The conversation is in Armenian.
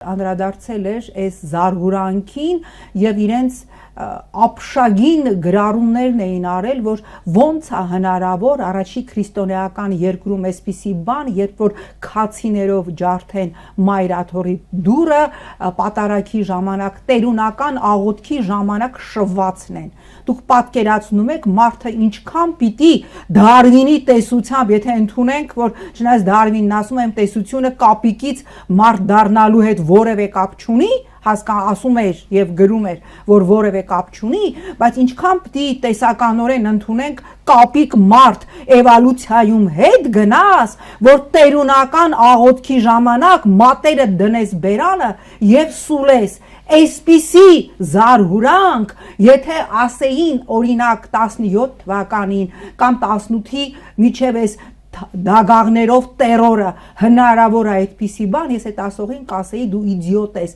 Անդրադարձել էր այս զարհուրանքին եւ իրենց ապշագին գրառումներն էին արել, որ ոնց է հնարավոր առաջի քրիստոնեական երկրում այսպիսի բան, երբ որ քացիներով ջարդեն մայրաթորի դուրը, պատարագի ժամանակ, տերունական աղոթքի ժամանակ շվացնեն։ Դուք պատկերացնում եք մարդը ինչքան պիտի Դարվինի տեսությամբ, եթե ընդունենք, որ չնայած Դարվինն ասում է, տեսությունը կապիկից մարդ դառնալու հետ որևէ կապ չունի, ասում էր եւ գրում էր, որ որևէ կապ չունի, բայց ինչքան պիտի տեսականորեն ընդունենք կապիկ մարդ էվոլյուցիայում հետ գնաս, որ տերունական աղոթքի ժամանակ մատերը դնես բերանը եւ սուլես, այսպիսի զարհուրանք, եթե ասեին օրինակ 17 թվականին կամ 18-ի միջև այս դագաղներով տերորը հնարավոր է այդպիսի բան, ես այդ ասողին կասեի դու իդիոտ ես,